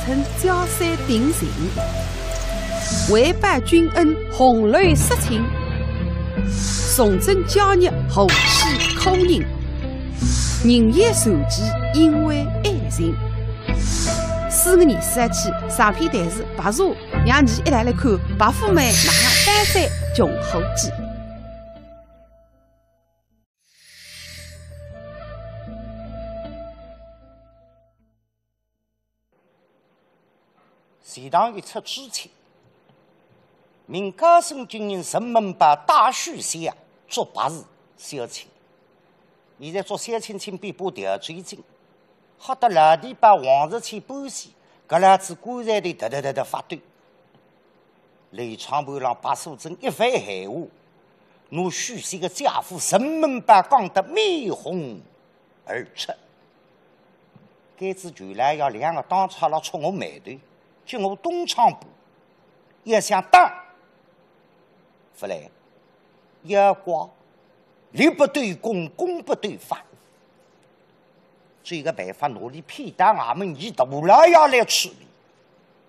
称江山定情，为拜君恩，红楼失情。崇祯教孽后期口人，人言受记因为爱情。4个年4起，上片台词白茶让你一来看白富美拿单山穷后记。前堂一出之前，民家生军人人们把大书写做白事小亲。现在做小亲亲比把调最近，好得老地把王日去搬戏，搿两子棺材里哒发抖。雷窗盘上白素贞一番闲话，拿书写的家父人们把讲得面红耳赤。该次全来要2个当差了戳我眉头。叫我东窗补，也想当，不来，要挂，理不对公，公不对法。这个办法努力偏袒俺们以大老要来处理，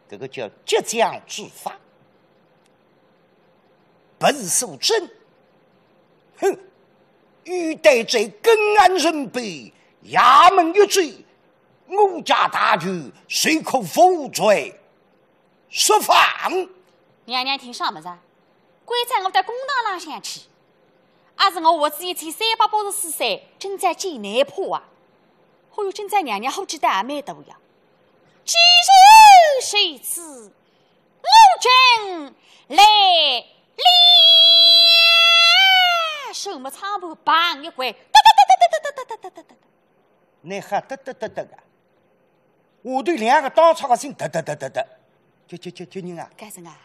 这个叫即将治法。本素贞，哼，欲逮罪更安人辈，衙门一罪，我家大权随口否罪。说放！娘娘听啥么子？鬼在我的公堂浪向去，也是我活子一千384岁，正在艰难破啊！哦哟，正在娘娘后记得也蛮多呀。今日谁知我正来了，手么长步棒一回，哒！你还哒啊！我对2个当场的心哒！就人啊！干什啊？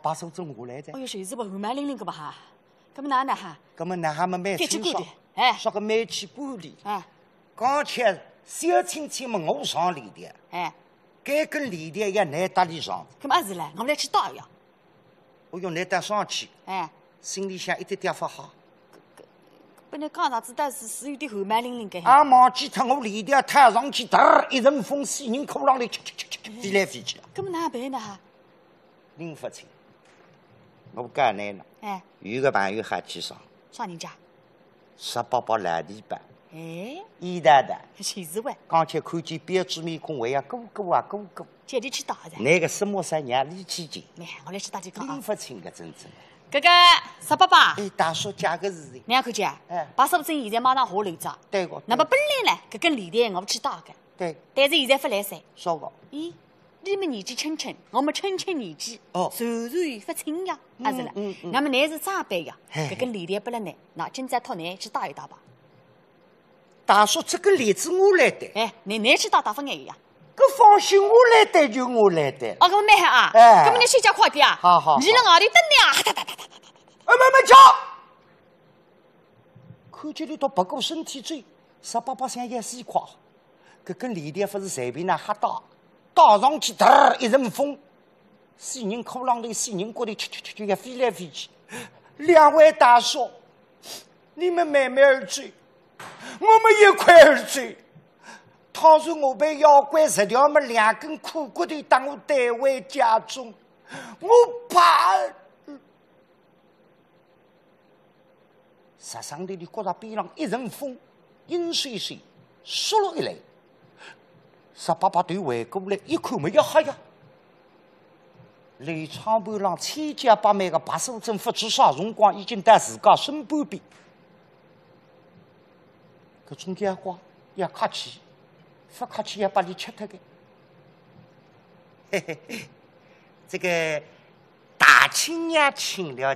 把手中下来的。哎呦，谁是不后蛮灵灵个吧哈？搿么哪能哈？搿么哪还没蛮清爽？哎，烧个煤气玻璃。哎，刚才小亲戚们我上礼的。哎，该跟礼的也难搭理上。搿么也是唻，我们来去倒呀。我用难搭上去。哎，心里想一点点不好。不然刚上子但是有点后蛮灵灵个。俺忘记脱我礼的踏上去，嘚一阵风，死人裤浪里飞来飞去。搿么哪办呢哈？拎不清。我讲你呢。哎。有个朋友还去上。啥人家？18来地板。哎。伊大的。谁是喂？刚才看见标志面孔，为呀哥哥。接你去打的。那个什么啥娘力气劲。没，我来去打这个啊。拎不清个真正。哥哥，18。哎，大叔讲个事情。娘看见？哎。把手真现在马上下楼子。对个。那么本来呢，搿跟李代我去打个。对。但是现在不来噻。啥个？咦，你们年纪轻轻，我们轻轻年纪。哦。然不轻呀，还是了。那么你是长辈呀，搿跟李代不了呢。那今朝托你去打一打吧。大叔，这个例子我来带。哎，你去打不眼呀？搿放心，我来带就我来带。哦，搿么蛮好啊。哎。搿么你先叫快点啊。好。你辣外头等你啊！没叫。看见你都不顾身体罪，18想也死垮。搿跟李大夫是随便那瞎打上去，嘚一阵风，死人裤浪头，死人骨头，就也飞来飞去。2位大叔，你们慢慢而追，我们一块而追。倘若我被妖怪吃掉么2根苦骨头当我带回家中，我怕。石上头的觉着边上一阵风，阴碎碎，唰了一来。18把头回过来一看，没呀哈呀！雷窗盘上千家百万的白素贞不知啥辰光已经在自家身半边。搿种家伙也客气，不客气也把你吃脱个。嘿嘿嘿，这个大亲娘请了。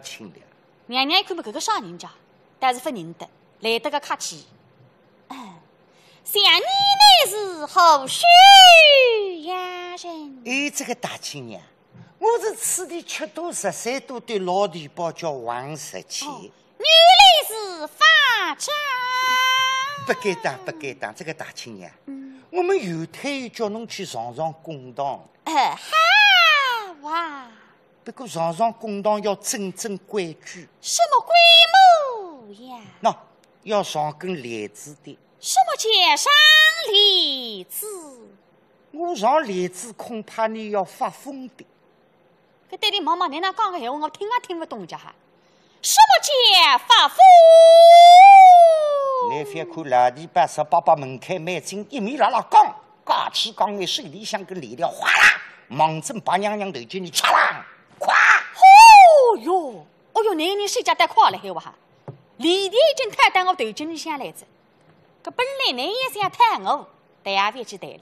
娘娘一看嘛，搿个啥人家？但是不认得，来得个客气。想你乃是何许呀人？哎，这个大亲娘，我是此地7多13多的老地包，叫王17。原来是法家。不该当，这个大亲娘，我们有推叫侬去上公堂。好哇！不过上公堂要正规矩。什么规模呀？喏，要上根帘子的。什么叫上帘子？我上帘子恐怕你要发疯的。搿爹地妈妈，你那讲个闲话我听也听不懂，家哈。什么叫发疯？你翻看老地板18门开门进，一面拉讲，架起讲的水里向跟里条哗啦，忙正把娘娘头进你唰啦，咵！哦哟，哦哟，男人谁家带快了海哇哈？里头已经太到我头进里向来着。搿本来男也想太我，但也别去代理。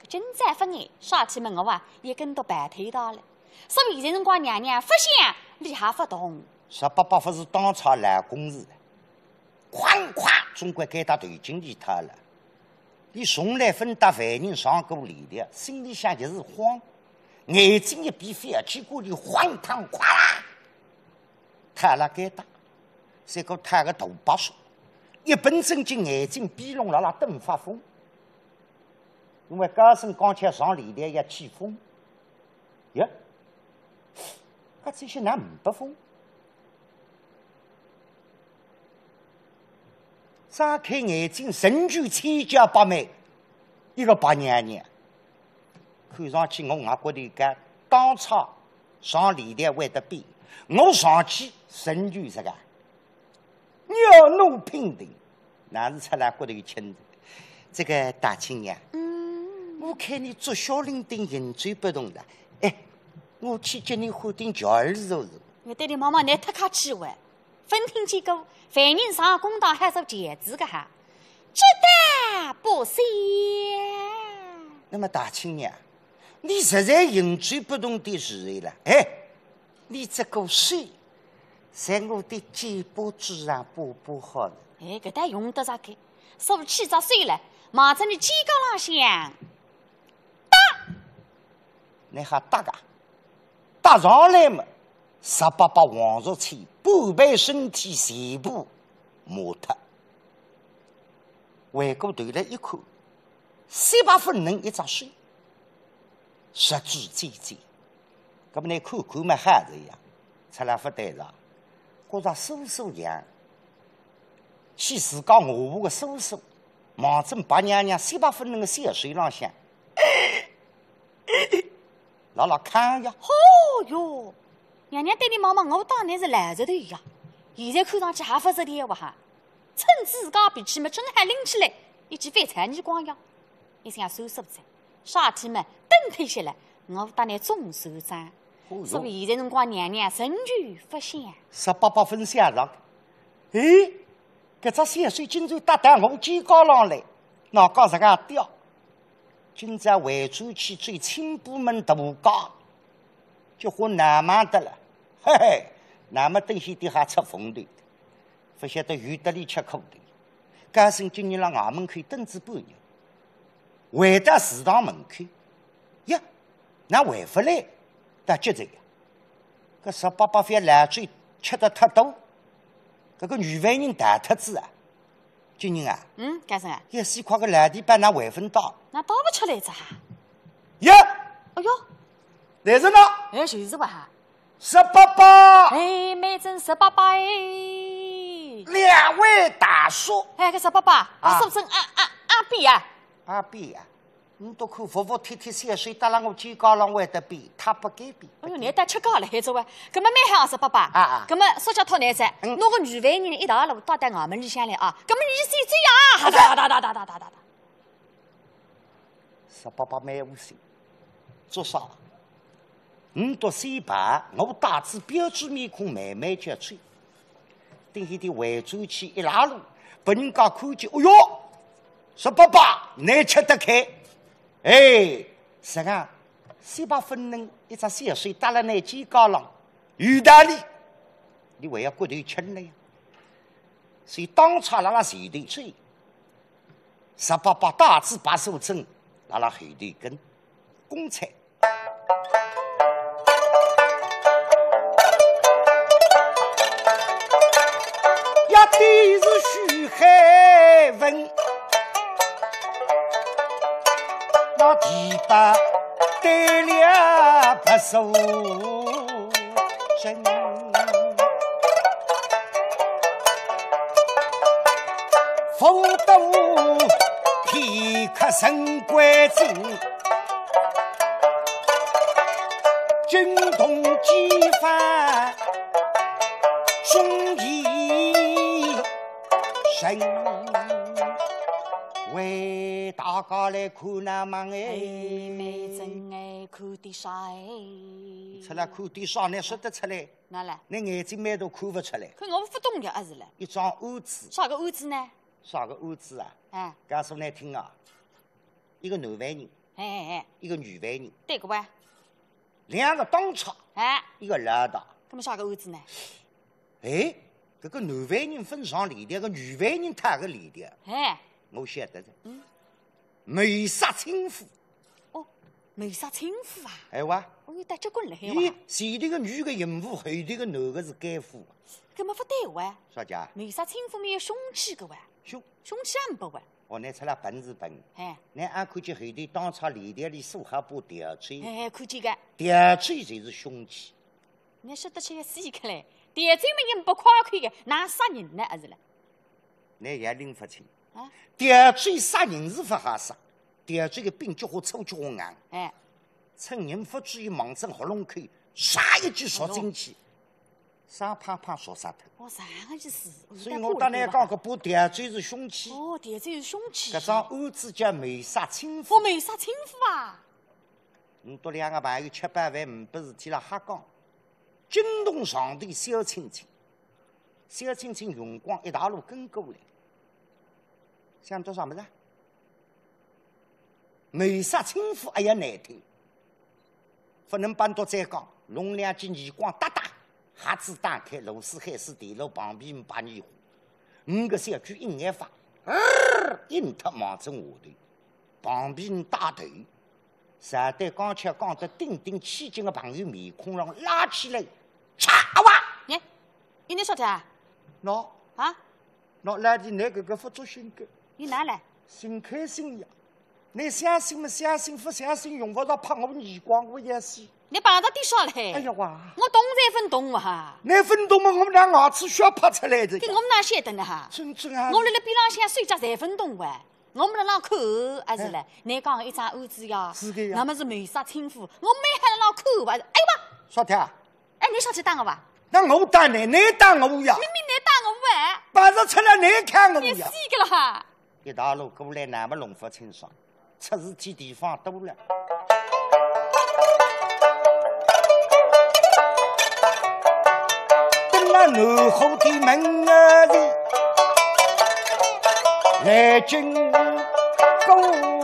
搿今再发眼，耍起么我啊，也跟到白腿到了。所以现辰光娘娘不想，理还不动。18不是当场来公事，哐咵，总归给他头进去他了。你从来分搭凡人上过里的，心里想就是慌，眼睛一闭飞，结果你晃烫咵啦，他了该打，这个他个头把手，一本正经眼睛闭拢了，瞪发疯。因为高声刚才上里的也起风，呀，这些男不疯。张开眼睛，神具千家百美，一个白娘娘，看上去我外国的干当场上礼堂会得比，我上去神具这个鸟怒平定，哪是出来骨头轻的？这个大亲娘，我看你做小伶仃，饮嘴不动的，哎，我去接你喝点酒儿揉揉。我对你妈妈，你太客气话。分听见过，凡人上公堂还做戒指个哈，值得不善。那么大亲娘，你实在饮嘴不动的时候了，哎，你这个水在我的肩膀之上补补好了。哎，搿搭用得着个，手起着水了，马着你肩高浪向打，你还打个？打上来嘛，18把黄竹签。半背身体全部磨脱，回过头来一看，18分能一张水，十指尖尖。搿么你看看嘛，还是一样，出来不对上，觉着叔叔样，去自家卧铺个叔叔，忙正把娘娘18分能个小水浪向，老看呀，哦哟。娘娘对你妈妈，我当年是懒着头呀，现在看上去还不是的哇哈！趁自家脾气嘛，真还拎起来一记饭菜你光呀！一想收拾不在，啥体嘛等退下来，我当年总收账。所以现在辰光娘娘神具不想，18分下上，哎，搿只小水今朝搭到我肩高浪来，哪讲这个掉？今朝回转去追亲部门大家。就和南蛮的了，嘿嘿，那么等些底下出风头，不晓得有得里吃苦的。家生今日辣外门口等子半日，回到祠堂门口，呀，那回不来，打急着呀。搿18把饭烂嘴吃得太多，搿个女犯人大特子啊！今日啊，家生啊，一4块个烂地板那回分到，那倒不出来着哈。呀，哎哟。来人了！哎，就是哇哈！18把！哎，每整18把哎！两位大叔！哎，搿18把，啊，是不是阿比啊？阿比啊！你都看服服帖帖小水搭了我肩高浪会得比，他不该比。哎呦，你搭吃高了还做哇？搿么蛮好18把啊！搿么说叫托男子，拿个女犯人一道路倒到外门里向来啊！搿么你谁呀？打！18把蛮无心，做啥？你读3排，我大致标致面孔，慢慢叫吹。等下的回转去一拉路，被人家看见，哎哟，18把，你吃得开？哎，实个18分能一只小水搭了那肩高浪，有道理。你还要骨头轻了呀？所以当场拉前头追，18把大字把手针拉后头跟公菜。地是徐海文，那提把对了不守真，否都片刻神归尽，惊动几番兄弟神。为大家来看那么美真哎，看点啥哎？出来看点啥？你说得出来？哪来？你眼睛蛮大，看不出来。看我不懂的，还是嘞？一张案子。啥个案子呢？啥个案子啊？哎，告诉你听啊，一个男犯人，哎，一个女犯人，对个吧？两个当差，哎，一个拉大。那么啥个案子呢？哎，这个男犯人分上里的，个女犯人他个里的。哎，我晓得的。谋杀亲夫。哦，谋杀亲夫啊？哎哇！我有带结棍了，还咦，哇？前头个女个淫妇，后头个男个是奸夫。搿么不对哇？啥家？谋杀亲夫没有凶器个哇？凶器也没哇？哦，你出来笨是笨。哎，你俺看见后头当场里头里手还把吊坠，哎，看见个。吊坠就是凶器。你晓得起来死克嘞？吊坠么也不夸看个，哪杀人呢？还是嘞？你也拎不清。啊？吊坠杀人是不好杀，吊坠个柄脚和手脚硬。哎，趁人不注意，忙正喉咙口，唰一记戳进去，伤胖胖说杀头。哦，上个就是。所以我当年讲，搿把吊坠是凶器。哦，吊坠是凶器。搿桩案子叫谋杀亲夫。哦，谋杀亲夫啊！你多两个朋友吃饱饭没事体了瞎讲，惊动上头小青青，小青青用光一大路跟过来，想到啥么子？谋杀亲夫还要难听，不能搬到再讲，弄两记耳光哒哒，瞎子打开，螺丝海水地路旁边把泥糊，五个小句一眼发，硬特忙正下头，旁边打头。上对刚才讲得顶顶起劲的朋友面孔上拉起来，嚓哇！你，你晓得啊？喏啊？喏，来的那个不做性格，你哪来？心开心呀！你相信么？相信不相信？用不着拍我耳光，我也是。你帮到底少嘞？哎呀哇！我懂才分懂哈。你分懂么？我们俩牙齿需要拍出来的。跟我们哪晓得呢哈？真正啊！我辣辣边浪向睡觉才分懂哇。我们辣浪看还是嘞？你讲一桩案子呀？是的呀。那么是谋杀亲夫，我没喊浪看哇。哎哇！啥的？哎，你上去打我吧？那我打你，你打我呀？明明你打我哇！把这出来你看我你呀？死个了哈！一大路过来，那么龙福清爽，出事体地方多了。登了南后的门儿里，来进宫。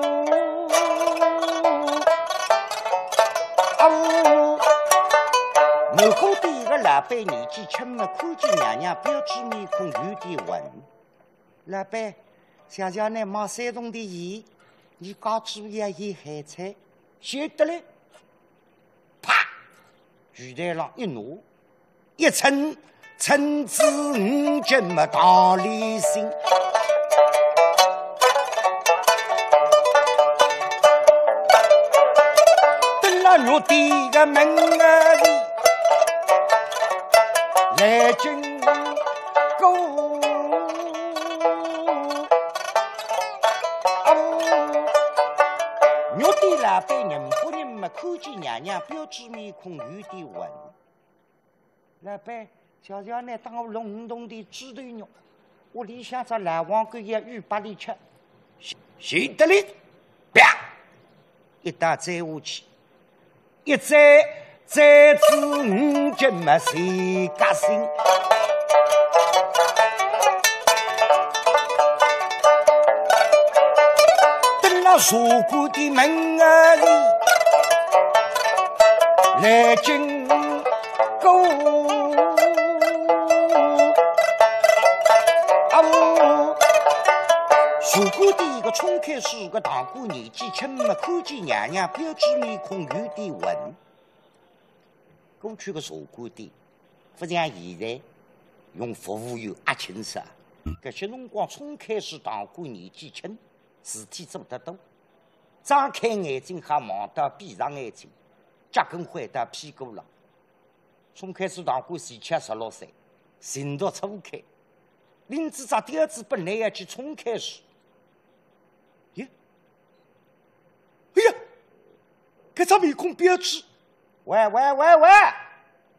南后的一个老板年纪轻嘛，看见娘娘标致面孔，有点问：“老板，想想呢，买山东的盐，你搞注意啊，盐海菜，晓得嘞？”啪，拳台上一拿，一称称子五斤么道理心。登了玉帝个门儿里，来进宫。玉帝老板人不人嘛，看见娘娘标致面孔，有点问：“老板，瞧瞧呢，当我隆咚的猪头肉，屋里向只蓝黄狗也鱼把里吃，谁得哩？啪！一打栽下去，一栽栽子五斤嘛，谁家心？登了茶馆的门儿里，来进宫。茶馆的一个冲开水个堂姑年纪轻嘛，看见娘娘标致面孔，有点问。过去个茶馆店不像现在用服务员压轻色，搿些辰光冲开水堂姑年纪轻，事体做得多，张开眼睛还忙得闭上眼睛，脚跟回到屁股了。冲开水堂姑前吃16岁，情窦初开，拎子只吊子本来要去冲开水。一搿只面孔标志，喂，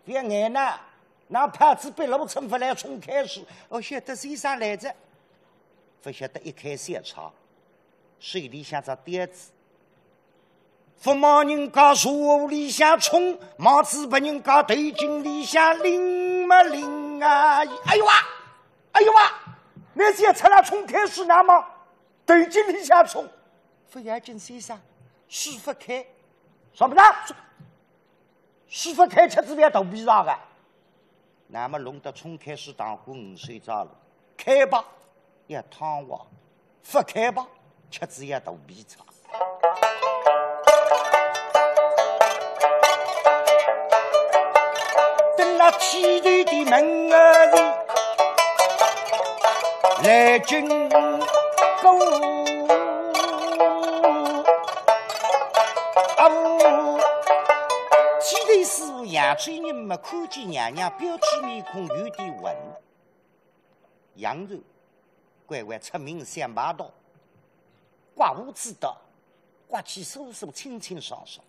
别眼呐！那牌子被陆成发来冲开时，我晓得先生来着，不晓得一开小差，水里向只碟子。不忙人家树屋里向冲，帽子把人家头颈里向拎嘛拎啊！哎呦哇！那些出来冲开时，那么头颈里向冲，不要紧先生，师傅开，什么子？师傅开车子要头皮上的，那么弄得冲开时当过5岁着了，开吧要汤话，不开吧车子要头皮长。等那梯队的门儿里来军购梯队师傅杨翠人们看见娘娘标致面孔有点稳，杨柔乖乖出名想把刀，刮胡子的刮起手清清爽爽，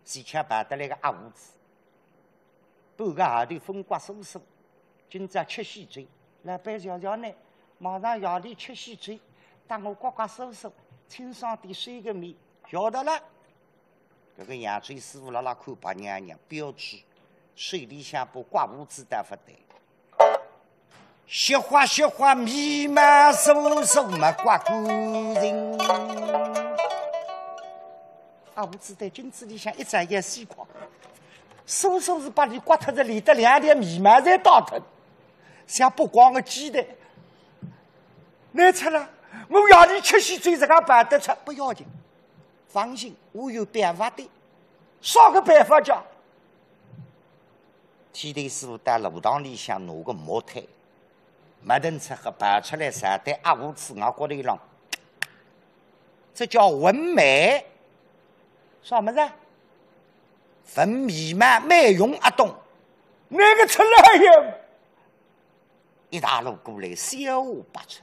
谁瞧办得来个阿胡子，半个下头风刮手，今朝吃喜嘴，老板瞧瞧呢，马上夜里吃喜嘴，当我刮刮手，清爽点水个面，晓得了。这个杨翠师傅拉看白娘娘标志，水里向把刮胡子带不对，雪花密码手没刮过人。阿胡子在镜子里向一眨眼细光，手是把你刮脱的，里的2粒密码在倒腾，像不光个鸡蛋。拿出了，我要你吃西嘴这个办得出，不要紧。放心，我有办法的。啥个办法叫？梯队师傅在路堂里向拿个木腿，没等出和拔出来晒在阿胡子牙高头一浪，这叫纹眉。啥么子？分密码美容阿东，那个出来呀！一大路过来，小话不出。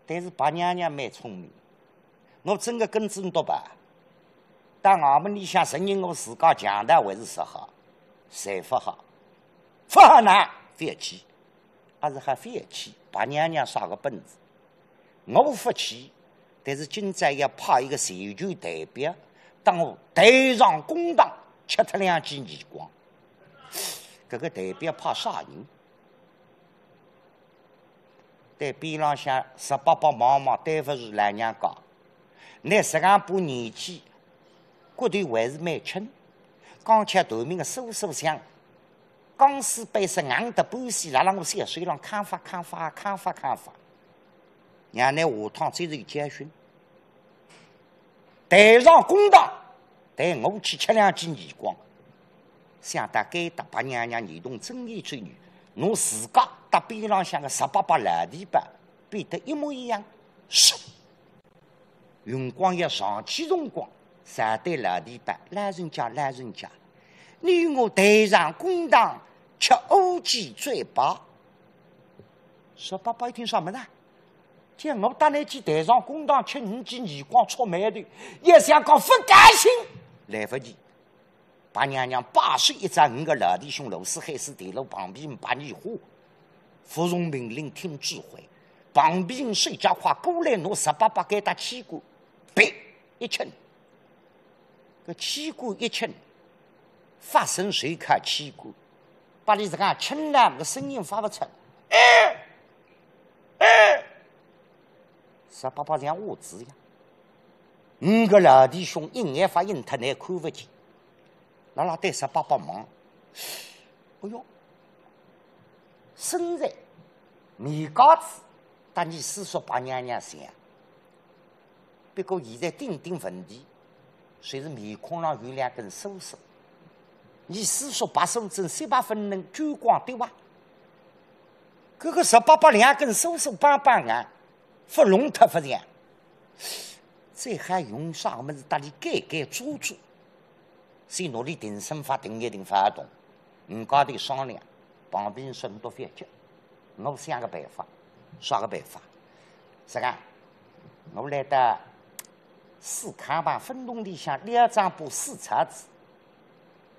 但是白娘娘蛮聪明。我真个跟真多吧，但俺们里向承认我自家强大还是实好，谁不好？不好难，别气，还是还别气。白娘娘耍个本子，我不气，但是今朝要派一个社区代表，当我台上公堂吃脱2记耳光。这个代表怕啥人？在边浪向18忙，对不是来娘讲。那12把年纪，骨头还是蛮轻，刚吃头面的手香，钢丝背是硬的半死，拉我小水浪看法。娘那下趟最是教训，台上公堂，带我去吃2记耳光，想得该打把娘娘儿童正义之女，我自家打边浪向的18把老地板变得一模一样，是。用光要上去辰光，上对老地板，老人家，你与我台上公堂吃乌鸡嘴巴。18一听啥么子？见我打那去台上公堂吃5记耳光戳眉头，也想讲不甘心，来不及。白娘娘8岁一张5个老弟兄罗斯海斯地路旁边把你唬，服从命令听指挥，旁边睡觉快过来拿18把给他起过。别一称，个气鼓一称，发生谁看气鼓，把你这个称呢个声音发不出，18把像袜子一样，5个老弟兄一眼发音他难看不见，拉对18把忙，哎呦，身材米高子，但你是说把娘娘想。不过现在顶问题，谁是面孔上有2根手手？你是说把手针3把分能聚光对吧？这个18把2根手手棒啊，不弄它不样，这还用啥么子打你改做，谁努力定身法定一定发动，家头商量，旁边说多别急，我想个办法，啥个办法？是个，我来的。四看板分洞里向2张把4叉子，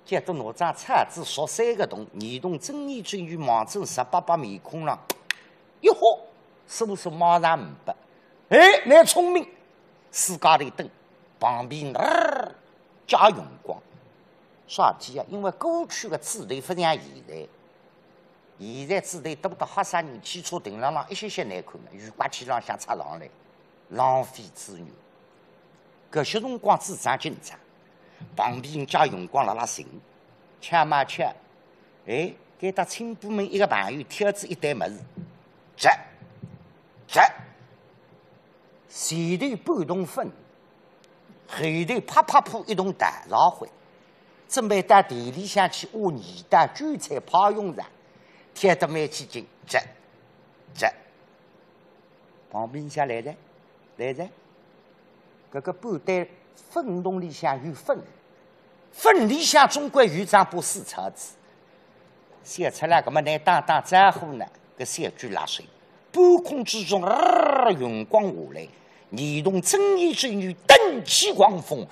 接着那张叉子说3个洞，移动正义军与望正18把面孔上，一喝，叔叔马上明白，哎，你聪明，自家的灯旁边加用光，啥子啊？因为过去的子弹不像现在子弹多得吓死人，汽车停浪一些难看了，雨刮器上想插上来，浪费资源。搿些辰光主张紧张，旁边加用光辣寻，抢嘛抢，哎，给他亲部门一个朋友贴子一袋么子，这，前头半桶粉，后头啪啪铺一桶大烧灰，准备到地里向去挖泥蛋、韭菜、泡用场，贴得蛮起劲，这，旁边下来着，搿个半袋粉桶里向有粉里向总归有张把4叉子，写出来搿么来打招呼呢？搿3句拉水，半空之中云光下来，移动正义之女登起狂风，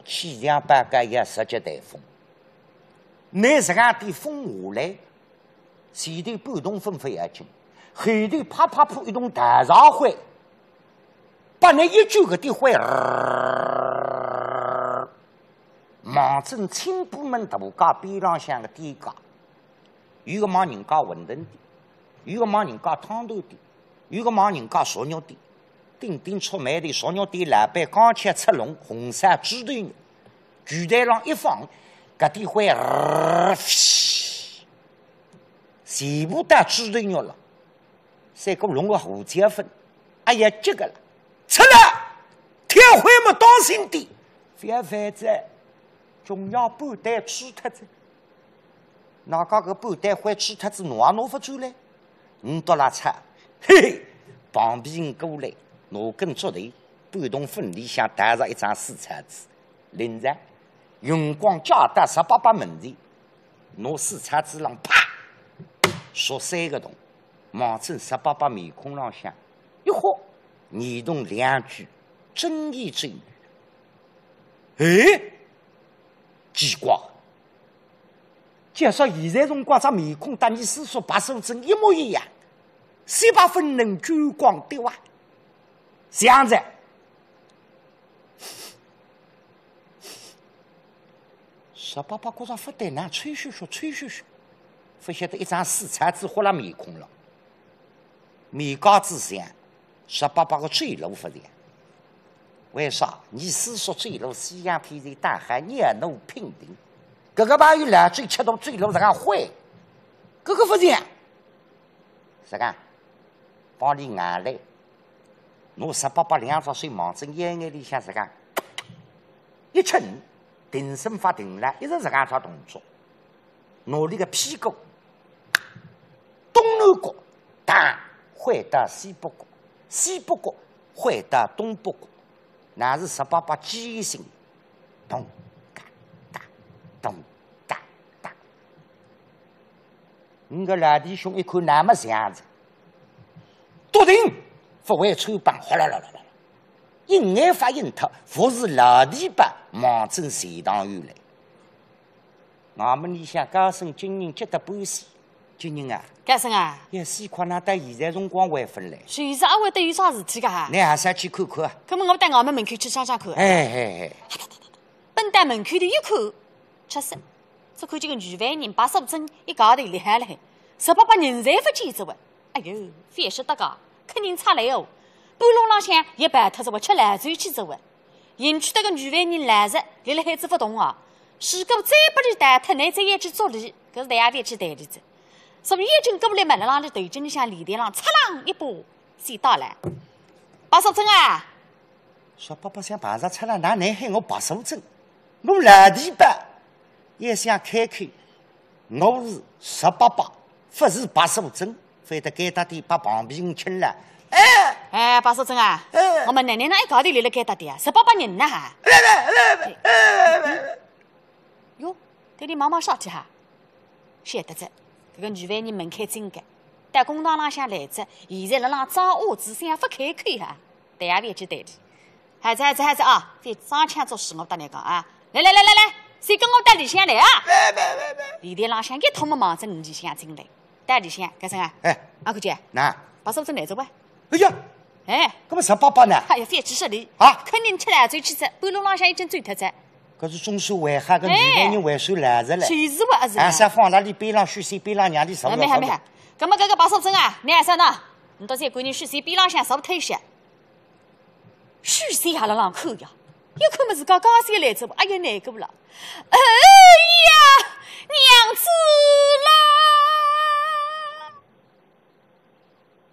气象班个也10级台风，拿这样的风下来，前头半桶粉不要紧。后头啪啪扑一桶大烧灰，把那一句个的灰望正青部门大家边浪向的低价，有个忙人家馄饨店，有个忙人家汤头店，有个忙人家烧肉店，顶出卖的烧肉店老板刚切出笼红山猪头肉，巨台上一放，搿的灰全部带猪头肉了。3个弄个胡椒粉，哎呀，这个了，吃了，天灰么当心点，反正总要半袋吃脱子，哪个个半袋灰吃脱子，拿也拿不走嘞，到了菜，嘿嘿，旁边过来，拿根竹头，半桶粉里向带上一张4叉子，领着，用光加大18把门前，拿4叉子上啪，说3个洞。望正18把面孔浪向，一喝，移动2句正义之语。哎，奇怪！假说现在辰光，这面孔和你师叔白素贞一模一样，3把分能聚光对哇？这样子18把觉着不对呢，吹嘘，不晓得一张4叉子豁了面孔了。面高之上，18把个坠楼不良。为啥？你师叔坠楼，西洋片在大海热怒平定，搿个朋友两嘴吃到坠楼这样坏，搿个不良。是讲，帮你眼泪，拿18把2只手望正眼里向是讲，一吃定身法定了，一直这样做动作，拿你个屁股东南角打。回到西北角，西北角回到东北角，那是18把记忆性，咚哒哒，咚哒哒。你个老弟兄一看那么样子，笃定不会穿帮，哗啦啦啦啦，一眼发应脱，不是老弟把望正随堂而来。我们里向高升军人接得半死。军人啊，干什啊？也是看那到现在辰光还分来。随时还会得有啥事体噶？你还是要去看看啊？那么我带我们门口去想想看。哎，本带门口的一看，确实，这看这个女犯人把素贞一搞得厉害了，18把人才不记着喂。哎呦，非晓得个，肯定差来哦。半路浪向也摆脱着我吃烂醉去着喂。引出这个女犯人来着，立了孩子不动啊。如果再不去带脱，你再也去做理，可是大家得去带的子。所以眼睛过来嘛，那的头颈里向里头上，擦啷一把，先到了。白素贞啊！说爸爸想碰上出了，哪能喊我白素贞？我老弟吧，也想看看，我是18把，不是白素贞，非得给他的把旁边请了。哎，白素贞啊，我们奶奶那一搞的立了给他的啊，18把人呢哈。哟，这里忙忙啥去哈？晓得着。这个女犯人门开真个，在公堂浪向来着，现在辣浪装屋子，想不开口哈，对也别去对的。孩子啊，别装腔作势，我跟你讲啊！来，谁跟我到里向来啊？里头浪向一通么忙着你里向进来，到里向干啥啊？哎，阿哥姐，那把手子拿走吧。哎呀，哎，搿么1888呢？哎呀，别指示你啊肯定吃来嘴去着，半路浪向已经追脱着，搿是中手为吓，搿女犯人为首来着嘞。谁是我儿子？俺啥放那里背浪虚谁背浪娘的手没。搿么搿个把手针啊，拿啥呢？你到再管你虚谁边浪向手推些，虚谁还辣浪口呀？有看么自家刚才来着不？哎呀，哪个不了？哎呀，娘子啦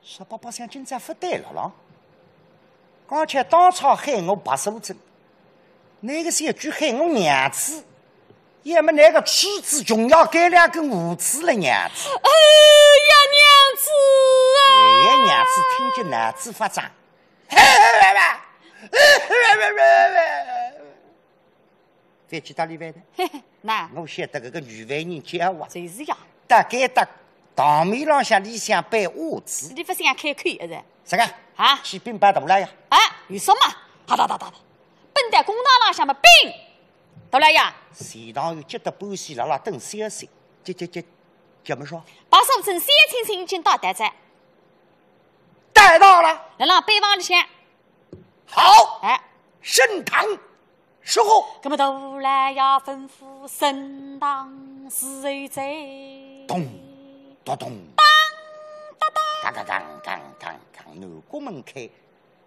！1888想今朝不对了啷？刚才当场喊我白手针，那个是一句喊我娘子，也没那个妻子穷要改两根胡子了娘子。哎呀，娘子啊！喂，娘子听见男子发张，再去打里外头。那我晓得这个女犯人狡猾，就是呀。大概到堂面浪向里向摆袜子。你不想开口一人？啥个？啊？去兵摆大来呀？啊？有什么？好哒，本在公堂浪向么兵，大来呀！前堂有接得半西辣辣等消息，怎么说？把手针三清清已经到达着，带到了。辣浪北房里向。好。哎，升堂。时候，那么都来要吩咐升堂侍卫在。咚咚咚，当，南国门开，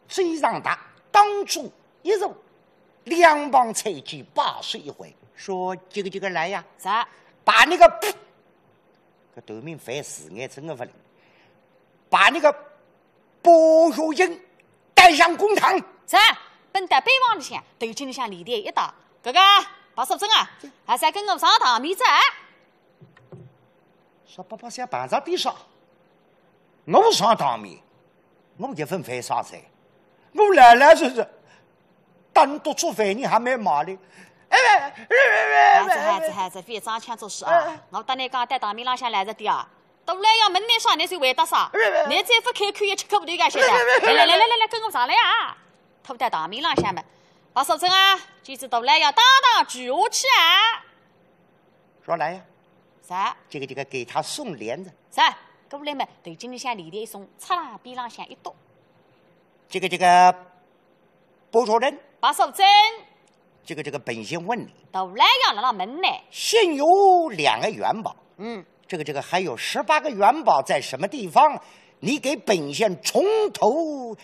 嘴上大，当中一入，两旁采集把水一回，说这个来呀，啥？把那个搿头面犯事眼真的不灵，把那个薄如英带上公堂。啥？本在北房里向，头颈里向里头一打，哥哥，把手针啊，还是跟我上堂面子啊？1888想办上点啥？我上堂面，我一份犯啥噻？我来就是单独做饭，你还没骂哩？孩子，别装腔作势啊！我跟你讲，在堂面浪向来着的啊，都来要门内上，你就回答啥？你再不开口，一吃口不对个，现在来，跟我上来啊！拖在堂面浪向嘛，把手针啊，今次都来要当举下去啊！说来呀？啥？这个给他送帘子。啥？过来嘛，头颈里向里头一送，擦啦边浪向一躲。这个报仇人。把手针。这个本县问你。都来要来门内。现有2个元宝。这个还有18个元宝在什么地方？你给本县从头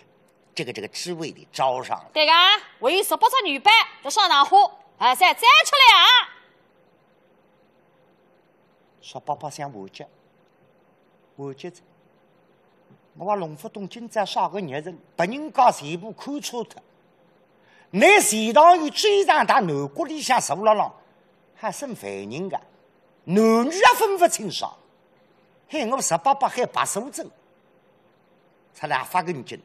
这个职位里招上。对个，我有18只女伴在上堂花，再出来啊！1888想我接着，我话龙福东今朝啥个日人，别人家全部看错他。那前堂有最上大南国里向坐了浪，还剩犯人个，男女也分不清爽。嘿，我1888还白手针，出来发根筋，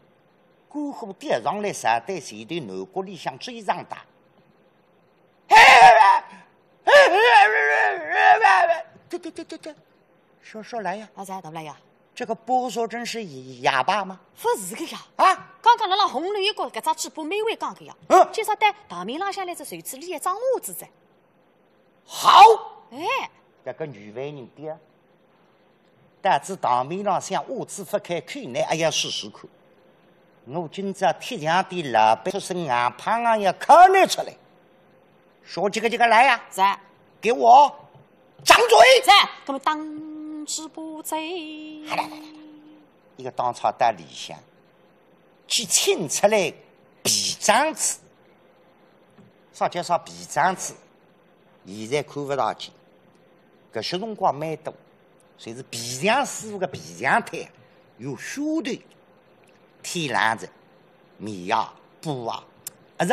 过后叠上来3对前头南国里向最上大。对，说来呀！啥都来呀！这个波说真是哑巴吗？不是个呀！啊！刚刚辣红楼一个搿只嘴巴美味讲个呀！介绍带堂面浪向来只锤子里一张袜子在。好！哎，这个女犯人的，但是堂面浪向袜子不开口呢，还要试试看。我今朝铁匠的老板出身硬胖啊，要考虑出来。说这个来呀！啥？给我张嘴！啥？那么当之不贼。来，一个当朝带里向去请出来皮章子，啥叫啥皮章子？现在看不到见，搿些辰光蛮多，所以是皮匠师傅的皮匠摊，有靴头、铁篮子、米啊、布啊，是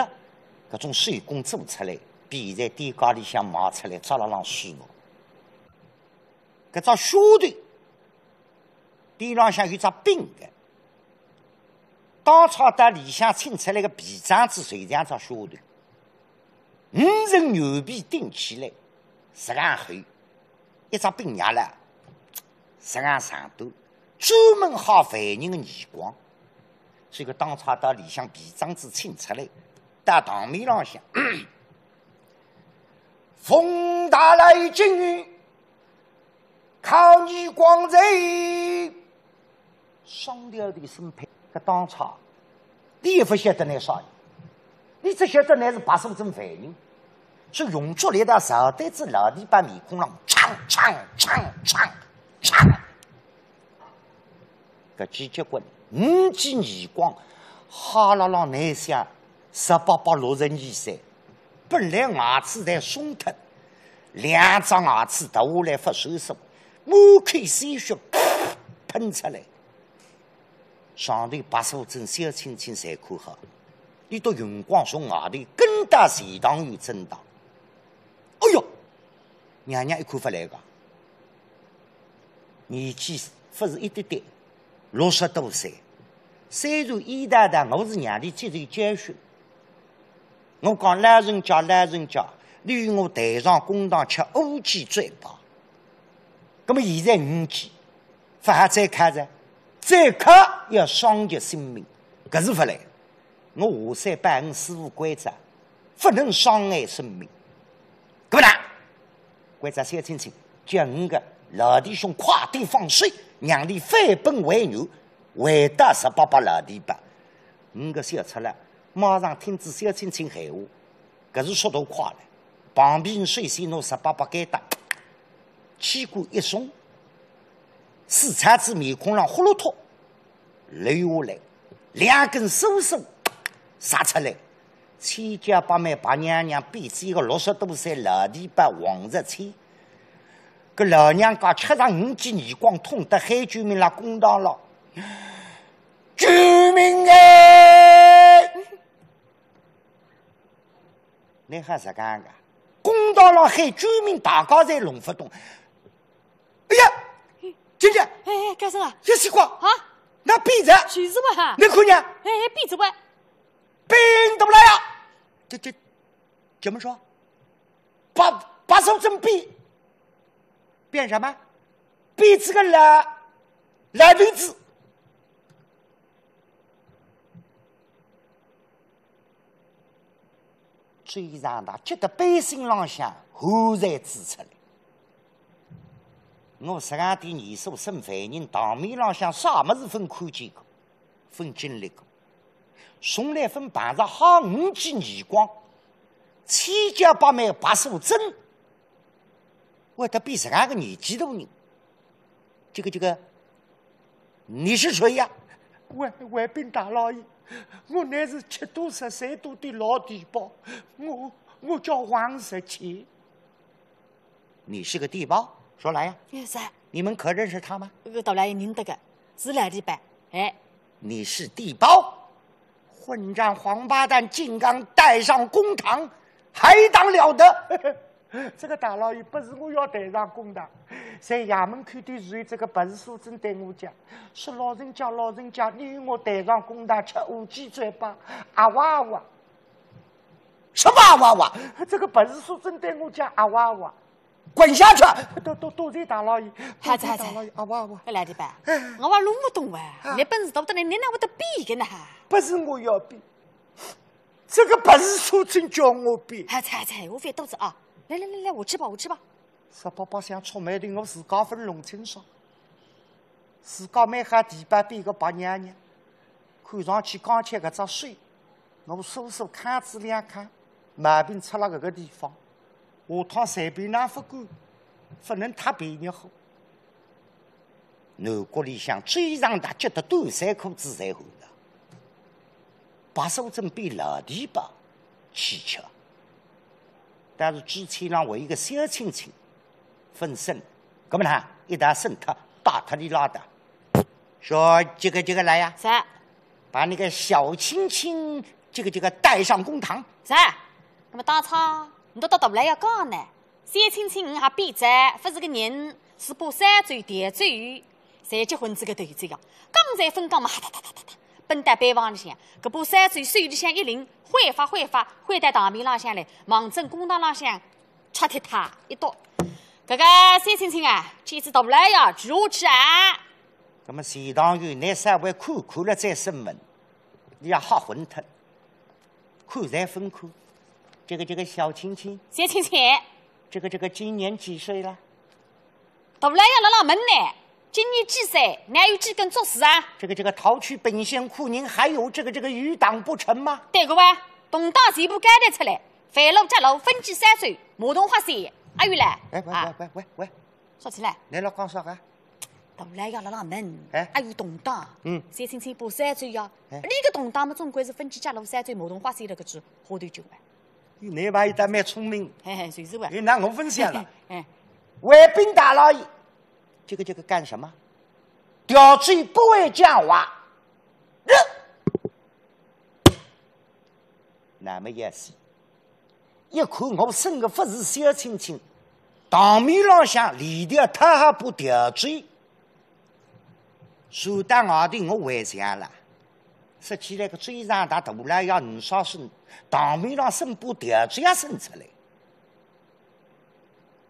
搿种手工做出来，比现在店家里向卖出来照了浪舒服。搿只靴头，店浪向有只冰的，当朝到里向请出来个皮章子，随这样只靴头，5层牛皮钉起来，10盎厚，一只冰牙了，10盎长度，专门好犯人的耳光。所以个当差到里向皮张子请出来，到堂面浪向，冯大来今日靠你光在，双调的审判个当差，你也不晓得那啥人，你只晓得那是白手镇犯人，所以用足力到手袋子老地把面孔上唱，搿几结棍5记耳光，哈啦啦难想1862岁，本来牙齿侪松脱，2张牙齿掉下来不收缩，满口鲜血喷出来。上头白素贞、小青青侪看好，你到云光从外头跟到钱塘院正道。哎哟，娘娘一看不来个，年纪不是一点点，60多岁。虽然医大的，我是娘的接受教训。我讲老人家，你与我台上公堂吃5记嘴巴。那么现在5记，不还再看着？再看要伤及性命，搿是不来。我下山办恩师傅规则，不能伤害生命。搿么呢？规则小青青叫5个老弟兄快点放水，让你翻本为牛，回到18把老弟吧。5个小出来，马上听知小青青喊话，搿是速度快了。旁边水先拿18把给打，气管一松，四叉子面孔上呼噜脱流下来，2根手手杀出来，千家八妹把娘娘逼死一个60多岁老弟把王日清。搿老娘家吃上5记耳光，痛得喊居民拉公堂了。居民哎，你还是干个？公堂上喊居民，大家侪弄不动。哎呀，姐姐，哎，干什么？一西瓜啊，那鼻子，谁是我哈？你看见？哎，闭嘴吧！病怎么来呀？这怎么说？把手真逼，变什么？逼这个来对子。最让他觉得背心浪向后才指出来。我10个的年数审犯人，堂面浪向啥么子分看见过，分经历过，从来分碰着好5记耳光，千家八妹白素贞，会得比10个年纪大人。这个，你是谁呀？外宾大老爷。我乃是7都13都的老地包，我叫王石奇。你是个地包？说来呀。是啊。你们可认识他吗？大老爷认得个，是来地办。哎，你是地包，混账黄八蛋，竟敢带上公堂，还当了得？这个大老爷不是我要带上公堂，在衙门看的时候，这个白事书真对我讲，说老人家，你与我带上公堂吃5记嘴巴，啊哇！什么啊哇！这个白事书真对我讲啊哇！滚下去！多谢大老爷，好大老爷啊哇！来地办，我话弄不懂啊，你本事大不得来，你哪会得比个呢？不是我要比，这个白事书真叫我比。猜，我翻肚子啊！来，我吃吧。18把想出卖的，我自家分弄清爽。自家买下地板边个白娘娘，看上去刚吃搿只水，我数看子2看，毛病出了搿个地方。下趟随便哪不管，不能太便宜好。南国里向最让他觉得短衫裤子才厚的，白素贞比老地包蹊跷。但是之前让我一个小青青分身，搿么呢，一打伸脱，打脱你拉的。说这个来呀，是，把那个小青青这个带上公堂。是，那么大差，你都到不来要讲呢？小青青还闭嘴，不是个人，是把3嘴叠嘴，才结婚这个头子呀。刚才分工嘛，哒，奔到北房里向，搿把3嘴手里向一拎。挥到堂面浪向来，忙正公堂浪向，插铁塔一刀。搿个小青青啊，这次到不来呀，住下去啊！那么相当于拿稍微看了再审问，你要吓昏脱了。看再分看，这个小青青，谢青青，这个今年几岁了？大不了要拉门呢。今年几岁？哪有几根做事啊？这个逃去本县苦人，还有这个余党不成吗？对个哇，动荡全部改得出来，肥路窄路分居3岁，马桶花水，还有嘞。喂，说起来，你老讲啥个？大不了要拉门，哎，还有动荡。谢青青补3岁呀，你个动荡嘛，总归是分居窄路3岁，马桶花水了个句，好头久啊。你爸一旦蛮聪明，嘿，随时哇。那我分享了。卫兵大老爷。这个干什么？吊嘴不会讲话，那么也是。一看我生个不是小青青，当面浪向离掉他还不吊嘴，说到外头我回想了，说起来个嘴上大肚腩要5少升，当面上生把吊嘴也生出来。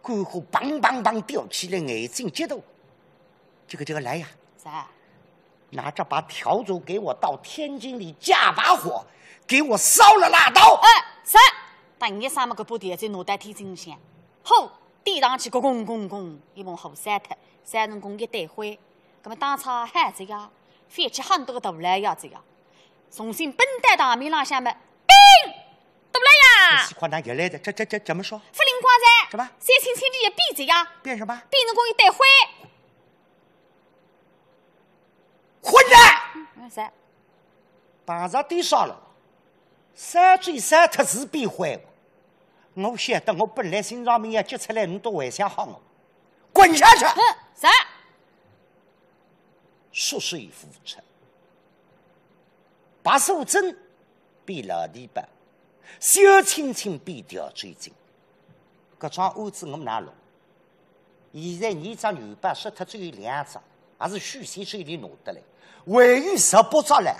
肝火梆梆梆吊起来，眼睛激动。这个来呀！啥？拿着把笤帚给我到天津里架把火，给我烧了拉倒。啥？等一啥么个把吊嘴拿到天津乡，好，点上去咣咣咣，一盆火烧脱，3人共一堆灰。那么当场喊着呀，翻起很多个大来呀这样，重新奔到大面浪向么，兵，大来呀！喜欢拿眼泪的，这怎么说？不灵光噻！什么？小青青你也闭着呀！变什么？变成共一堆灰。混蛋！啥？把着地烧了，3嘴3特是变坏我。我晓得我本来心脏病要急出来，你都还想吓我，滚下去！啥？缩水浮沉，把手针比老地板，小青青比吊嘴筋，搿桩案子我哪弄？现在你张牛板说他只有2张，还是许先手里拿得来，还有18张了。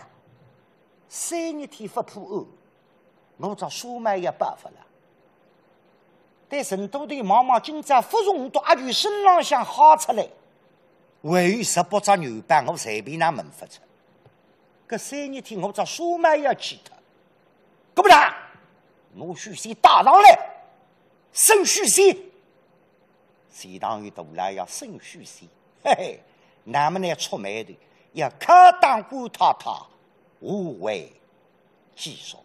3日天不破案，我找苏买也办法了。但成都的毛毛今朝不容到阿舅身浪向薅出来，还有18张牛板，我随便拿门发出。搿3日天我找苏买要去他，搿不然，我许先打上来，审许先，相当于大来要审许先，嘿嘿，那么呢出卖的要可当官太太，无为继续。